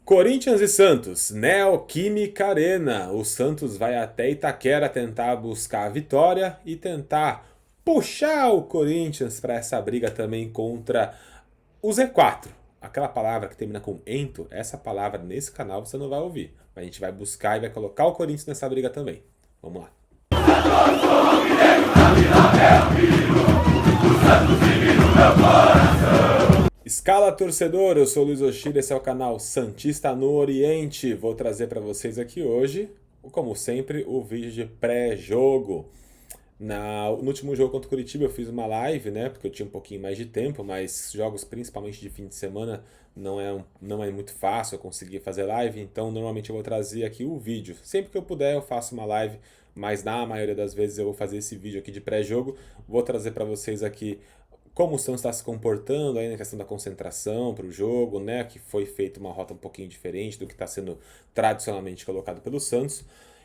Corinthians e Santos, Neoquímica Arena. O Santos vai até Itaquera tentar buscar a vitória e tentar puxar o Corinthians para essa briga também contra o Z4. Aquela palavra que termina com ento, essa palavra nesse canal você não vai ouvir. A gente vai buscar e vai colocar o Corinthians nessa briga também. Vamos lá. Escala torcedor, eu sou o Luiz Oshida, esse é o canal Santista no Oriente. Vou trazer para vocês aqui hoje, como sempre, o vídeo de pré-jogo. No último jogo contra o Curitiba eu fiz uma live, né? Porque eu tinha um pouquinho mais de tempo, mas jogos principalmente de fim de semana não é muito fácil eu conseguir fazer live, então normalmente eu vou trazer aqui o vídeo. Sempre que eu puder eu faço uma live, mas na maioria das vezes eu vou fazer esse vídeo aqui de pré-jogo. Vou trazer para vocês aqui como o Santos está se comportando aí na questão da concentração para o jogo, né? Que foi feita uma rota um pouquinho diferente do que está sendo tradicionalmente colocado pelo Santos.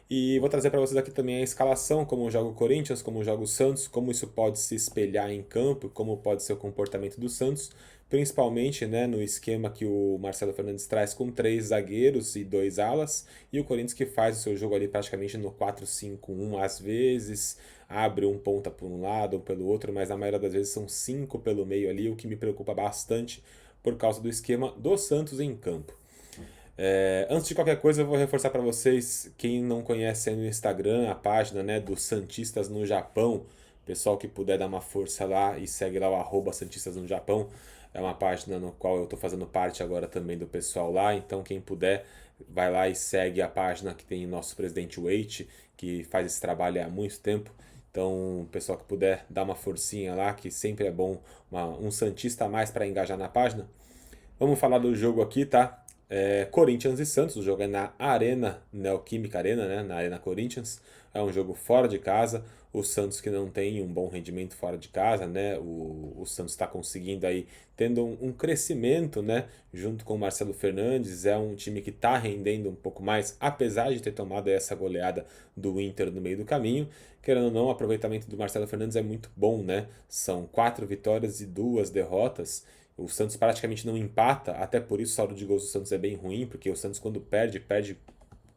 E vou trazer para vocês aqui também a escalação, como joga o Corinthians, como joga o Santos, como isso pode se espelhar em campo, como pode ser o comportamento do Santos, principalmente, né, no esquema que o Marcelo Fernandes traz com 3 zagueiros e 2 alas, e o Corinthians que faz o seu jogo ali praticamente no 4-5-1 às vezes, abre um ponta por um lado ou pelo outro, mas na maioria das vezes são 5 pelo meio ali, o que me preocupa bastante por causa do esquema do Santos em campo. Antes de qualquer coisa, eu vou reforçar para vocês, quem não conhece aí no Instagram, a página, né, dos Santistas no Japão, pessoal que puder dar uma força lá e segue lá o @Santistas no Japão, é uma página no qual eu estou fazendo parte agora também do pessoal lá, então quem puder, vai lá e segue a página que tem o nosso presidente Waite, que faz esse trabalho há muito tempo. Então, pessoal que puder dar uma forcinha lá, que sempre é bom um Santista a mais para engajar na página. Vamos falar do jogo aqui, tá? Corinthians e Santos, o jogo é na Arena, Neoquímica Arena, né? Na Arena Corinthians. É um jogo fora de casa. O Santos que não tem um bom rendimento fora de casa, né? O Santos está conseguindo aí, tendo um crescimento, né? Junto com o Marcelo Fernandes. É um time que está rendendo um pouco mais, apesar de ter tomado essa goleada do Inter no meio do caminho. Querendo ou não, o aproveitamento do Marcelo Fernandes é muito bom, né? São 4 vitórias e 2 derrotas. O Santos praticamente não empata, até por isso o saldo de gols do Santos é bem ruim, porque o Santos quando perde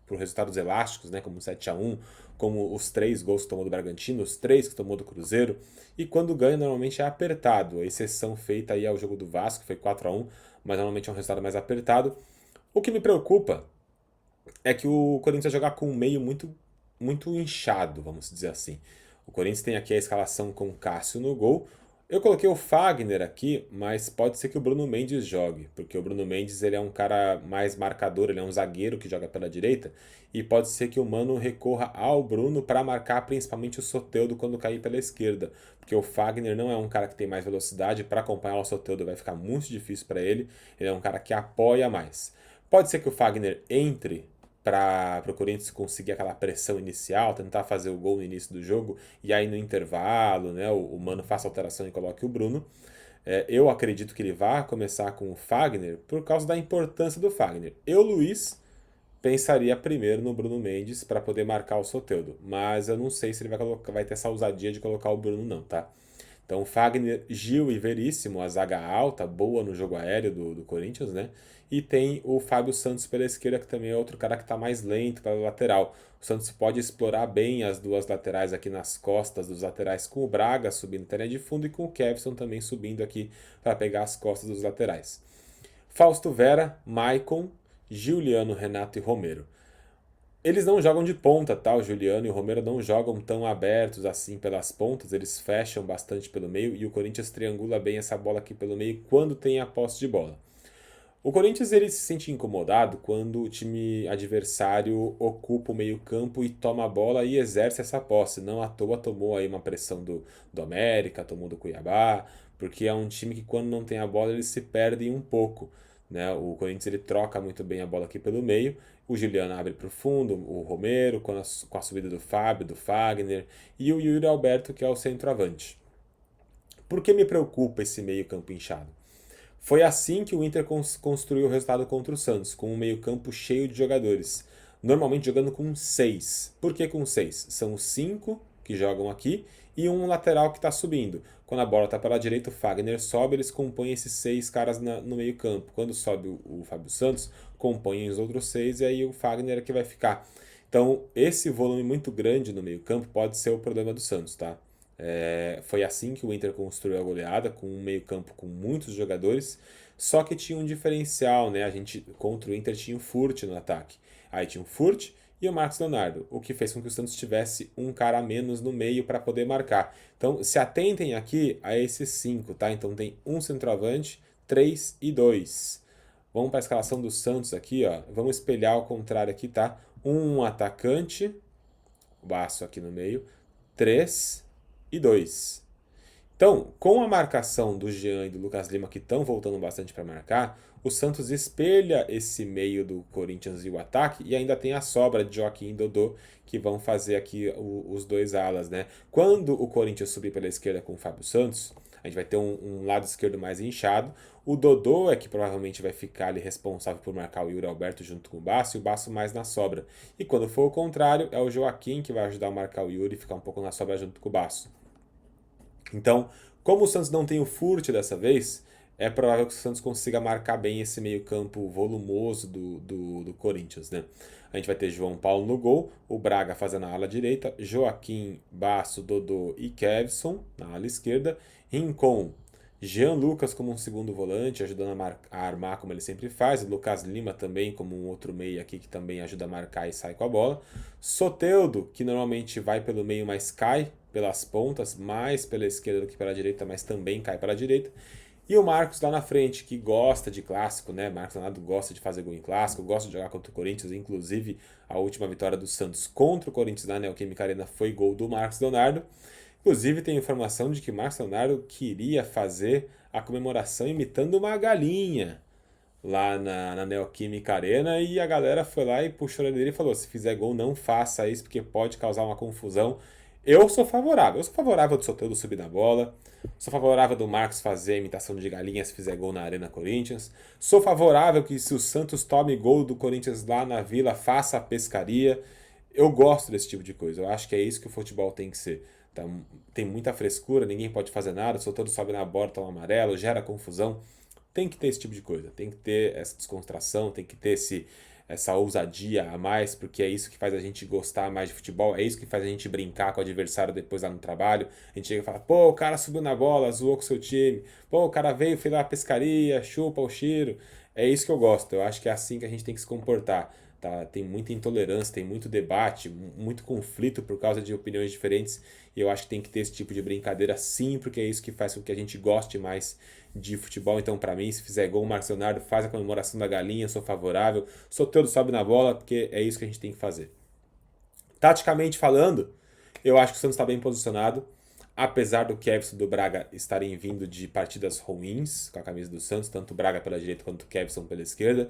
por resultados elásticos, né, como 7-1, como os 3 gols que tomou do Bragantino, os 3 que tomou do Cruzeiro, e quando ganha normalmente é apertado, a exceção feita aí ao jogo do Vasco, que foi 4-1, mas normalmente é um resultado mais apertado. O que me preocupa é que o Corinthians vai jogar com um meio muito inchado, vamos dizer assim. O Corinthians tem aqui a escalação com o Cássio no gol. Eu coloquei o Fagner aqui, mas pode ser que o Bruno Mendes jogue, porque o Bruno Mendes ele é um cara mais marcador, ele é um zagueiro que joga pela direita, e pode ser que o Mano recorra ao Bruno para marcar principalmente o Soteldo quando cair pela esquerda, porque o Fagner não é um cara que tem mais velocidade, para acompanhar o Soteldo vai ficar muito difícil para ele, ele é um cara que apoia mais. Pode ser que o Fagner entre para o Corinthians conseguir aquela pressão inicial, tentar fazer o gol no início do jogo, e aí no intervalo, né, o Mano faça a alteração e coloque o Bruno. Eu acredito que ele vá começar com o Fagner por causa da importância do Fagner. Eu, Luiz, pensaria primeiro no Bruno Mendes para poder marcar o Soteldo, mas eu não sei se ele vai ter essa ousadia de colocar o Bruno não, tá? Então, Fagner, Gil e Veríssimo, a zaga alta, boa no jogo aéreo do Corinthians, né? E tem o Fábio Santos pela esquerda, que também é outro cara que está mais lento pela lateral. O Santos pode explorar bem as duas laterais aqui nas costas dos laterais, com o Braga subindo na linha de fundo e com o Kevson também subindo aqui para pegar as costas dos laterais. Fausto Vera, Maicon, Giuliano, Renato e Romero. Eles não jogam de ponta, tá? O Juliano e o Romero não jogam tão abertos assim pelas pontas, eles fecham bastante pelo meio e o Corinthians triangula bem essa bola aqui pelo meio quando tem a posse de bola. O Corinthians ele se sente incomodado quando o time adversário ocupa o meio-campo e toma a bola e exerce essa posse. Não à toa tomou aí uma pressão do América, tomou do Cuiabá, porque é um time que quando não tem a bola eles se perdem um pouco. Né? O Corinthians ele troca muito bem a bola aqui pelo meio. O Juliano abre para o fundo, o Romero com a subida do Fábio, do Fagner e o Yuri Alberto que é o centroavante. Por que me preocupa esse meio-campo inchado? Foi assim que o Inter construiu o resultado contra o Santos, com um meio-campo cheio de jogadores. Normalmente jogando com 6. Por que com 6? São 5 que jogam aqui e um lateral que está subindo. Quando a bola está pela direita, o Fagner sobe, eles compõem esses 6 caras no meio campo. Quando sobe o Fábio Santos, compõem os outros 6 e aí o Fagner é que vai ficar. Então, esse volume muito grande no meio campo pode ser o problema do Santos, tá? Foi assim que o Inter construiu a goleada, com um meio campo com muitos jogadores, só que tinha um diferencial, né? A gente, contra o Inter, tinha o Furt no ataque. Aí tinha o Furt e o Marcos Leonardo, o que fez com que o Santos tivesse um cara a menos no meio para poder marcar. Então, se atentem aqui a esses 5, tá? Então tem um centroavante, 3 e 2. Vamos para a escalação do Santos aqui, ó. Vamos espelhar ao contrário aqui, tá? Um atacante, o Baço aqui no meio, 3 e 2. Então, com a marcação do Jean e do Lucas Lima, que estão voltando bastante para marcar, o Santos espelha esse meio do Corinthians e o ataque, e ainda tem a sobra de Joaquim e Dodô, que vão fazer aqui os dois alas, né? Quando o Corinthians subir pela esquerda com o Fábio Santos, a gente vai ter um lado esquerdo mais inchado. O Dodô é que provavelmente vai ficar ali responsável por marcar o Yuri Alberto junto com o Baço, e o Baço mais na sobra. E quando for o contrário, é o Joaquim que vai ajudar a marcar o Yuri e ficar um pouco na sobra junto com o Baço. Então, como o Santos não tem o Furt dessa vez, é provável que o Santos consiga marcar bem esse meio-campo volumoso do Corinthians, né? A gente vai ter João Paulo no gol, o Braga fazendo a ala direita, Joaquim, Baço, Dodô e Kevson na ala esquerda, Rincon, Jean Lucas como um segundo volante, ajudando a armar como ele sempre faz, o Lucas Lima também como um outro meio aqui que também ajuda a marcar e sai com a bola, Soteldo, que normalmente vai pelo meio, mas cai pelas pontas, mais pela esquerda do que pela direita, mas também cai pela direita. E o Marcos lá na frente, que gosta de clássico, né? Marcos Leonardo gosta de fazer gol em clássico, gosta de jogar contra o Corinthians. Inclusive, a última vitória do Santos contra o Corinthians na Neoquímica Arena foi gol do Marcos Leonardo. Inclusive, tem informação de que Marcos Leonardo queria fazer a comemoração imitando uma galinha lá na Neoquímica Arena, e a galera foi lá e puxou ele e falou: se fizer gol, não faça isso porque pode causar uma confusão. Eu sou favorável do Soteldo subir na bola, sou favorável do Marcos fazer a imitação de galinha se fizer gol na Arena Corinthians, sou favorável que se o Santos tome gol do Corinthians lá na Vila, faça a pescaria. Eu gosto desse tipo de coisa, eu acho que é isso que o futebol tem que ser. Tá, tem muita frescura, ninguém pode fazer nada, o Soteldo sobe na bola, toma amarelo, gera confusão. Tem que ter esse tipo de coisa, tem que ter essa descontração, tem que ter essa ousadia a mais, porque é isso que faz a gente gostar mais de futebol, é isso que faz a gente brincar com o adversário depois lá no trabalho. A gente chega e fala: pô, o cara subiu na bola, zoou com o seu time, pô, o cara veio, fez lá a pescaria, chupa o cheiro. É isso que eu gosto, eu acho que é assim que a gente tem que se comportar. Tá? Tem muita intolerância, tem muito debate, muito conflito por causa de opiniões diferentes, e eu acho que tem que ter esse tipo de brincadeira sim, porque é isso que faz com que a gente goste mais de futebol. Então, para mim, se fizer gol, o Marcos Leonardo faz a comemoração da galinha, sou favorável. Soteldo sobe na bola, porque é isso que a gente tem que fazer. Taticamente falando, eu acho que o Santos está bem posicionado, apesar do Kevson e do Braga estarem vindo de partidas ruins com a camisa do Santos, tanto o Braga pela direita quanto o Kevson pela esquerda,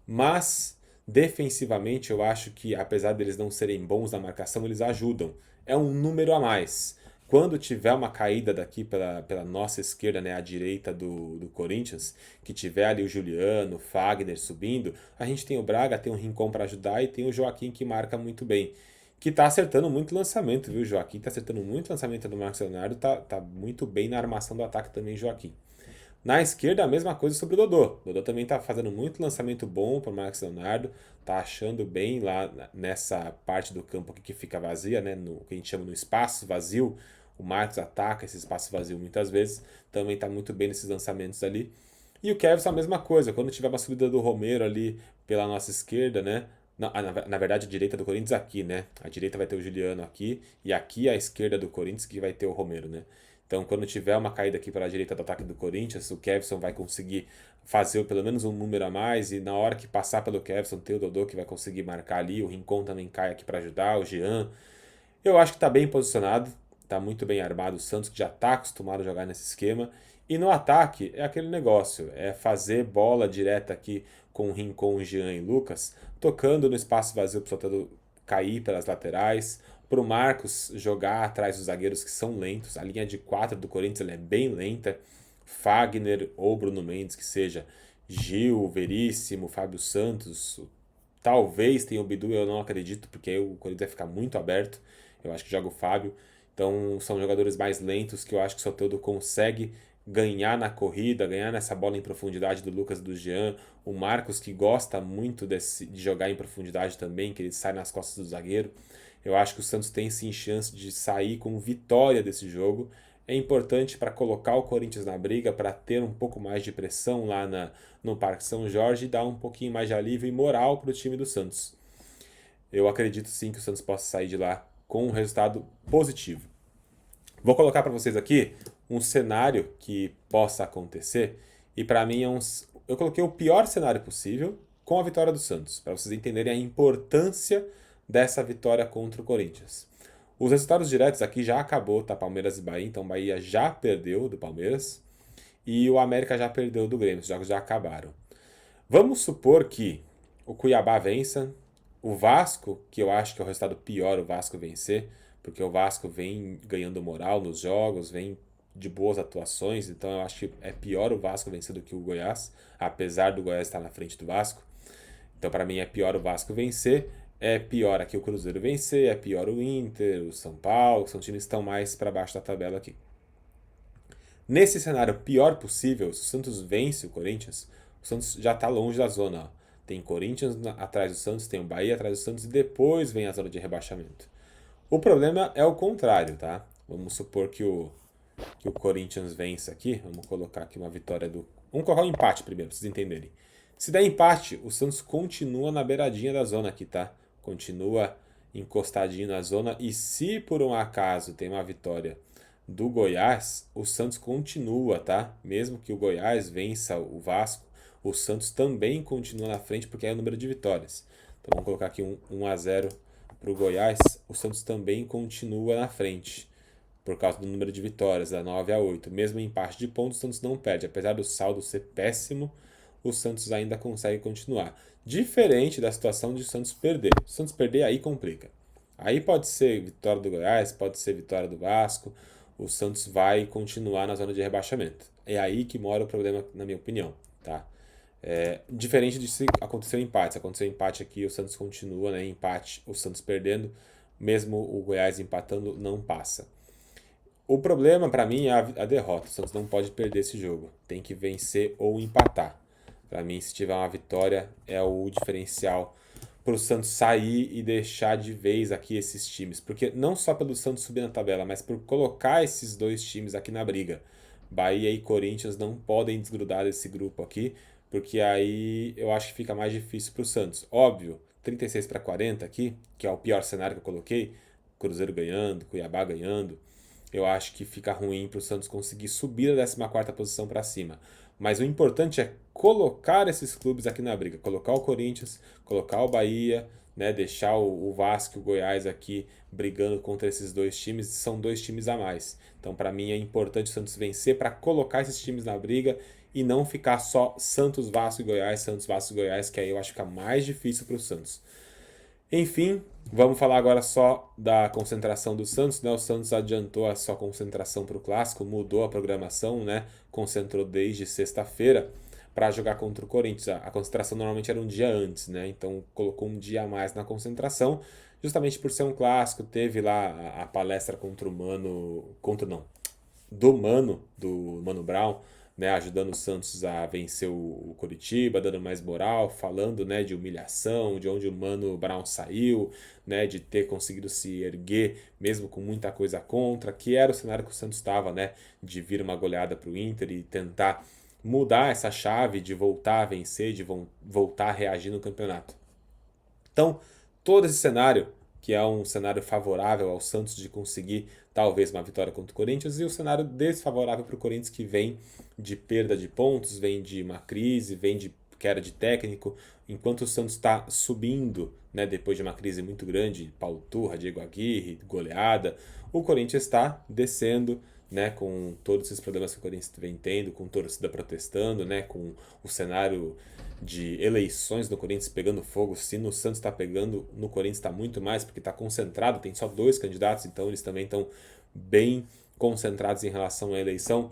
mas defensivamente eu acho que, apesar deles não serem bons na marcação, eles ajudam. É um número a mais. Quando tiver uma caída daqui pela nossa esquerda, né, à direita do Corinthians, que tiver ali o Juliano, o Fagner subindo, a gente tem o Braga, tem o Rincon para ajudar e tem o Joaquim que marca muito bem. Que tá acertando muito lançamento, viu, Joaquim? Tá acertando muito lançamento do Marcos Leonardo, tá muito bem na armação do ataque também, Joaquim. Na esquerda, a mesma coisa sobre o Dodô. O Dodô também tá fazendo muito lançamento bom para o Marcos Leonardo, tá achando bem lá nessa parte do campo aqui que fica vazia, né, no que a gente chama no espaço vazio. O Marcos ataca esse espaço vazio muitas vezes, também tá muito bem nesses lançamentos ali. E o Kevin a mesma coisa, quando tiver uma subida do Romero ali pela nossa esquerda, né? Na verdade, a direita do Corinthians aqui, né? A direita vai ter o Juliano aqui, e aqui a esquerda do Corinthians que vai ter o Romero, né? Então, quando tiver uma caída aqui pela direita do ataque do Corinthians, o Kevson vai conseguir fazer pelo menos um número a mais, e na hora que passar pelo Kevson, tem o Dodô que vai conseguir marcar ali, o Rincon também cai aqui para ajudar, o Jean. Eu acho que está bem posicionado, está muito bem armado o Santos, que já está acostumado a jogar nesse esquema. E no ataque é aquele negócio, é fazer bola direta aqui com o Rincon, Jean e Lucas, tocando no espaço vazio para o Soteldo cair pelas laterais, para o Marcos jogar atrás dos zagueiros que são lentos. A linha de 4 do Corinthians ela é bem lenta. Fagner ou Bruno Mendes, que seja, Gil, Veríssimo, Fábio Santos, talvez tenha o Bidu, eu não acredito, porque aí o Corinthians vai ficar muito aberto. Eu acho que joga o Fábio. Então são jogadores mais lentos que eu acho que o Soteldo consegue ganhar na corrida, ganhar nessa bola em profundidade do Lucas e do Jean. O Marcos, que gosta muito de jogar em profundidade também, que ele sai nas costas do zagueiro. Eu acho que o Santos tem sim chance de sair com vitória desse jogo. É importante para colocar o Corinthians na briga, para ter um pouco mais de pressão lá no Parque São Jorge e dar um pouquinho mais de alívio e moral para o time do Santos. Eu acredito sim que o Santos possa sair de lá com um resultado positivo. Vou colocar para vocês aqui um cenário que possa acontecer e para mim eu coloquei o pior cenário possível com a vitória do Santos, para vocês entenderem a importância dessa vitória contra o Corinthians. Os resultados diretos aqui já acabou, tá? Palmeiras e Bahia, então Bahia já perdeu do Palmeiras e o América já perdeu do Grêmio, os jogos já acabaram. Vamos supor que o Cuiabá vença, o Vasco, que eu acho que é o resultado pior o Vasco vencer, porque o Vasco vem ganhando moral nos jogos, vem de boas atuações, então eu acho que é pior o Vasco vencer do que o Goiás, apesar do Goiás estar na frente do Vasco. Então para mim é pior o Vasco vencer, é pior aqui o Cruzeiro vencer, é pior o Inter, o São Paulo, são times que estão mais para baixo da tabela aqui. Nesse cenário pior possível, se o Santos vence o Corinthians, o Santos já está longe da zona. Ó. Tem Corinthians atrás do Santos, tem o Bahia atrás do Santos e depois vem a zona de rebaixamento. O problema é o contrário, tá? Vamos supor que o Corinthians vença aqui. Vamos colocar aqui uma vitória do... Vamos colocar um empate primeiro, para vocês entenderem. Se der empate, o Santos continua na beiradinha da zona aqui, tá? Continua encostadinho na zona. E se por um acaso tem uma vitória do Goiás, o Santos continua, tá? Mesmo que o Goiás vença o Vasco, o Santos também continua na frente porque é o número de vitórias. Então vamos colocar aqui 1-0 para o Goiás, o Santos também continua na frente por causa do número de vitórias, da 9-8. Mesmo em empate de pontos, o Santos não perde. Apesar do saldo ser péssimo, o Santos ainda consegue continuar. Diferente da situação de o Santos perder. Se o Santos perder, aí complica. Aí pode ser vitória do Goiás, pode ser vitória do Vasco. O Santos vai continuar na zona de rebaixamento. É aí que mora o problema, na minha opinião. Tá? Diferente de se acontecer um empate. Se acontecer um empate aqui, o Santos continua, né? Empate, o Santos perdendo. Mesmo o Goiás empatando, não passa. O problema para mim é a derrota. O Santos não pode perder esse jogo. Tem que vencer ou empatar. Para mim, se tiver uma vitória, é o diferencial para o Santos sair e deixar de vez aqui esses times. Porque não só pelo Santos subir na tabela, mas por colocar esses dois times aqui na briga. Bahia e Corinthians não podem desgrudar desse grupo aqui, porque aí eu acho que fica mais difícil para o Santos. Óbvio, 36-40 aqui, que é o pior cenário que eu coloquei, Cruzeiro ganhando, Cuiabá ganhando, eu acho que fica ruim para o Santos conseguir subir a 14ª posição para cima. Mas o importante é colocar esses clubes aqui na briga, colocar o Corinthians, colocar o Bahia, né, deixar o Vasco e o Goiás aqui brigando contra esses dois times, são dois times a mais. Então, para mim, é importante o Santos vencer para colocar esses times na briga e não ficar só Santos, Vasco e Goiás, Santos, Vasco e Goiás, que aí eu acho que fica mais difícil para o Santos. Enfim, vamos falar agora só da concentração do Santos, né? O Santos adiantou a sua concentração para o Clássico, mudou a programação, né? Concentrou desde sexta-feira para jogar contra o Corinthians. A concentração normalmente era um dia antes, né? Então colocou um dia a mais na concentração, justamente por ser um clássico. Teve lá a palestra contra o Mano, do Mano Brown, né, ajudando o Santos a vencer o Coritiba, dando mais moral, falando, né, de humilhação, de onde o Mano Brown saiu, né, de ter conseguido se erguer mesmo com muita coisa contra, que era o cenário que o Santos estava, né, de vir uma goleada para o Inter e tentar mudar essa chave de voltar a vencer, de voltar a reagir no campeonato. Então, todo esse cenário, que é um cenário favorável ao Santos de conseguir talvez uma vitória contra o Corinthians, e o cenário desfavorável para o Corinthians, que vem de perda de pontos, vem de uma crise, vem de queda de técnico, enquanto o Santos está subindo, né, depois de uma crise muito grande, Paulo Turra, Diego Aguirre, goleada, o Corinthians está descendo, né, com todos esses problemas que o Corinthians vem tendo, com torcida protestando, né, com o cenário de eleições no Corinthians pegando fogo. Se no Santos está pegando, no Corinthians está muito mais, porque está concentrado, tem só 2 candidatos, então eles também estão bem concentrados em relação à eleição.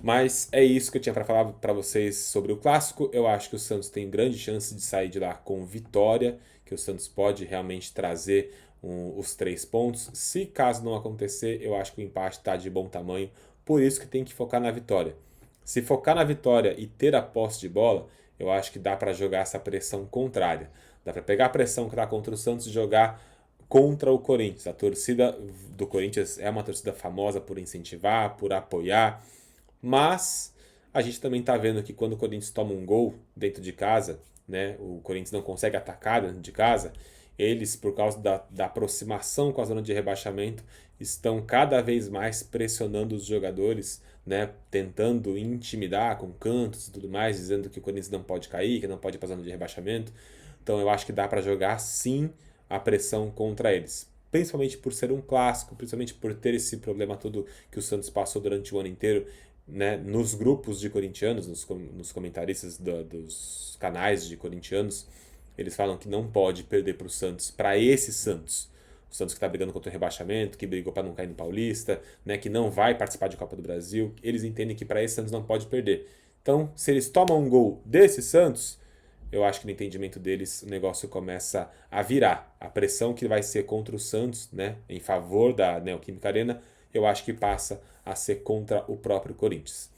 Mas é isso que eu tinha para falar para vocês sobre o Clássico. Eu acho que o Santos tem grande chance de sair de lá com vitória, que o Santos pode realmente trazer os 3 pontos. Se caso não acontecer, eu acho que o empate está de bom tamanho, por isso que tem que focar na vitória. Se focar na vitória e ter a posse de bola, eu acho que dá para jogar essa pressão contrária. Dá para pegar a pressão que está contra o Santos e jogar contra o Corinthians. A torcida do Corinthians é uma torcida famosa por incentivar, por apoiar, mas a gente também está vendo que quando o Corinthians toma um gol dentro de casa, né, o Corinthians não consegue atacar dentro de casa, eles, por causa da aproximação com a zona de rebaixamento, estão cada vez mais pressionando os jogadores, né, tentando intimidar com cantos e tudo mais, dizendo que o Corinthians não pode cair, que não pode ir para a zona de rebaixamento. Então eu acho que dá para jogar sim a pressão contra eles. Principalmente por ser um clássico, principalmente por ter esse problema todo que o Santos passou durante o ano inteiro, né, nos grupos de corintianos, nos comentaristas dos canais de corintianos, eles falam que não pode perder para o Santos, para esse Santos. O Santos que está brigando contra o rebaixamento, que brigou para não cair no Paulista, né, que não vai participar de Copa do Brasil, eles entendem que para esse Santos não pode perder. Então, se eles tomam um gol desse Santos, eu acho que no entendimento deles o negócio começa a virar. A pressão que vai ser contra o Santos, né, em favor da Neoquímica Arena, eu acho que passa a ser contra o próprio Corinthians.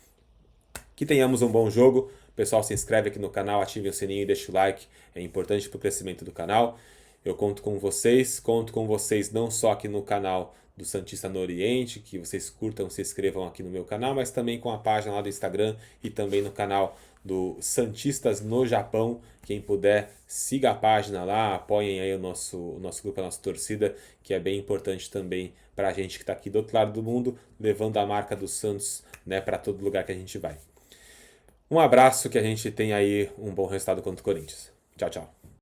Que tenhamos um bom jogo. Pessoal, se inscreve aqui no canal, ative o sininho e deixa o like. É importante para o crescimento do canal. Eu conto com vocês não só aqui no canal do Santista no Oriente, que vocês curtam, se inscrevam aqui no meu canal, mas também com a página lá do Instagram e também no canal do Santistas no Japão. Quem puder, siga a página lá, apoiem aí o nosso grupo, a nossa torcida, que é bem importante também para a gente que está aqui do outro lado do mundo, levando a marca do Santos, né, para todo lugar que a gente vai. Um abraço, que a gente tenha aí um bom resultado contra o Corinthians. Tchau, tchau.